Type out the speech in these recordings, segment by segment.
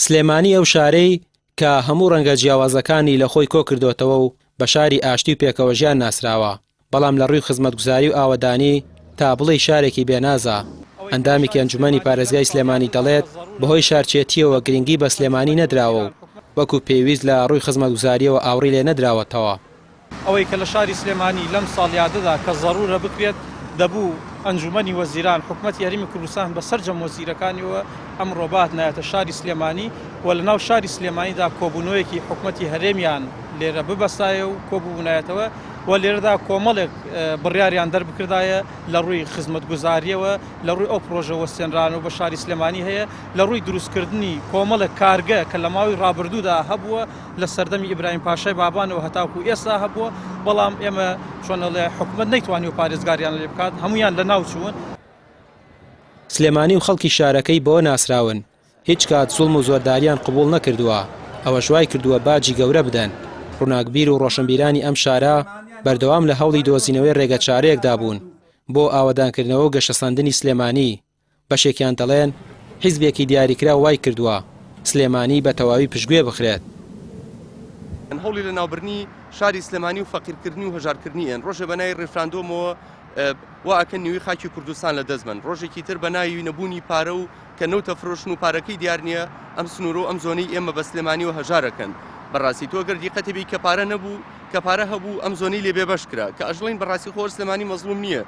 سلێمانی ئەو شارەی کە هەموو ڕەنگە جیاوازەکانی لە خۆی کۆ کردوتەوە و بە شاری ئاشتی و پێکەوە ژیان ناسراوە، بەڵام لە ڕووی خزمەتگوزاری و ئاوەدانی تا بڵێ شارێکی بێنازە. ئەندامێکی ئەنجومەنی پارێزگای سلێمانی دەڵێت بەهۆی شارچێتیەوە گرنگی بە سلێمانی نەدراوە و وەکو پێویست لە ڕووی خزمەتگوزاریەوە ئاوڕی لێ نەدراوەتەوە. ئەوەی کە لە شاری سلێمانی لەم ساڵیادەدا کە زەڕورە بکرێت دەبوو ئەنجومەنی وەزیران حکوومەتی یاریمی کوردستان بە سەرجەم وەزیرەکانیەوە ئەم ڕۆبات نایەتە شاری سلێمانی و لە ناو شاری سلێمانیدا کۆبوونەوەیەکی حکوومەتی هەرێمیان لێرە ببەستایە و کۆبوونایەتەوە و لێرەدا کۆمەڵێک بڕیاریان دەربکردایە لە ڕووی خزمەتگوزاریەوە لە ڕووی ئەو پرۆژە وەستێنران و بە شاری سلێمانی هەیە لە ڕووی دروستکردنی کۆمەڵێک کارگە کە لە ماوەی ڕابردوودا هەبووە لە سەردەمی ئیبراهیم پاشای بابانەوە هەتاکو ئێستا هەبووە، بەڵام ئێمە چۆنەڵێ حکوومەت نەیتوانی و پارێزگاریان لێ بکات، هەمویان لە ناوچوون. سلێمانی و خەڵکی شارەکەی بۆ ناسراون، هیچ کات زوڵم و زۆرداریان قبول نەکردووە، ئەوە شوای کردووە باجی گەورە بدەن. ڕووناکبیر و ڕۆشنبیرانی ئەم شارە بەردەوام لە هەوڵی دۆزینەوەی ڕێگە چارەیەکدا بوون بۆ ئاوەدانکردنەوە و گەشەسەندنی سلێمانی. بەشێکیان دەڵێن حیزبێکی دیاریکرا وای کردووە سلێمانی بە تەواوی پشتگوێ بخرێت. هەوڵی لە ناوبردنی شاری سلێمانی و فەقیرکردنی و هەژارکردنیان ڕۆژە بەنای ڕێفراندۆمەوە واکە نیوی خاکی کوردستان لە دەست بن، ڕۆژێکی تر بەناوی نەبوونی پارە و کە نەوتە فرۆشن و پارەکەی دیار نییە ئەم سنوورە و ئەم زۆنەی ئێمە بە سلێمانی و هەژارەکەن. بەڕاستی تۆ گەر دیقەتێبی کە پارە نەبوو کە پارە هەبوو ئەم زۆنەی لێ بێبەش کرا کە ئەژڵین بەڕاستی خۆر سلێمانی مەزلوم نییە.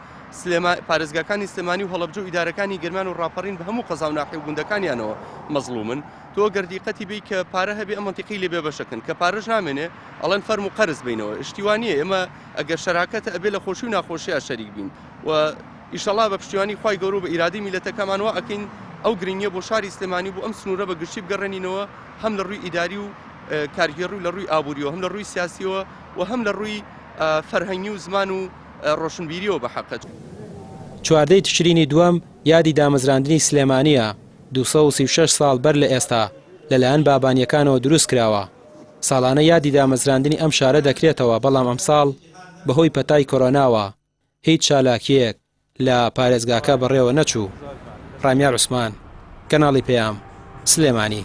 پارێزگاکانی سلێمانی و هەڵەبجە و ئیدارەکانی گرمان و ڕاپەڕین بە هەموو قەزا و ناحیە و گوندەکانیانەوە مەزلومن. تۆ گەر دیقەتی بی کە پارە هەبێ ئەم منتیقی لێ بێبەشەکەن کە پارەش نامێنێ ئەڵەن فەرم و قەرز بینەوە شتیوانیە. ئێمە ئەگەر شەراکەتە ئەبێ لە خۆشی و ناخۆشیە شەریک بین و ئیشەڵا بە پشتیوانی خوای گەورە و بە ئیرادەی میلەتەکەمان وا ئەکەین ئەو گرنگیە بۆ شاری سلێمانی بۆ ئەم سنوورە بە گشتی بگەڕێنینەوە، هەم لە ڕووی ئیداری و کارگێڕی لە ڕووی ئابووریەوە، هەم لە ڕووی سیاسیەوە و هەم لە ڕووی فەرهەنگی و زمان و ڕۆشنبیریەوە بە حەقەت. چواردەی تشرینی دووەم یادی دامەزراندنی سلێمانیە. 236 ساڵ بەر لە ئێستا لەلایەن بابانیەکانەوە دروست کراوە. ساڵانە یادی دامەزراندنی ئەم شارە دەکرێتەوە، بەڵام ئەم ساڵ بەهۆی پەتای کۆرۆناوە هیچ چالاکیەک لە پارێزگاکە بەڕێوە نەچوو. ڕامیار عوسمان، کەناڵی پێام، سلێمانی.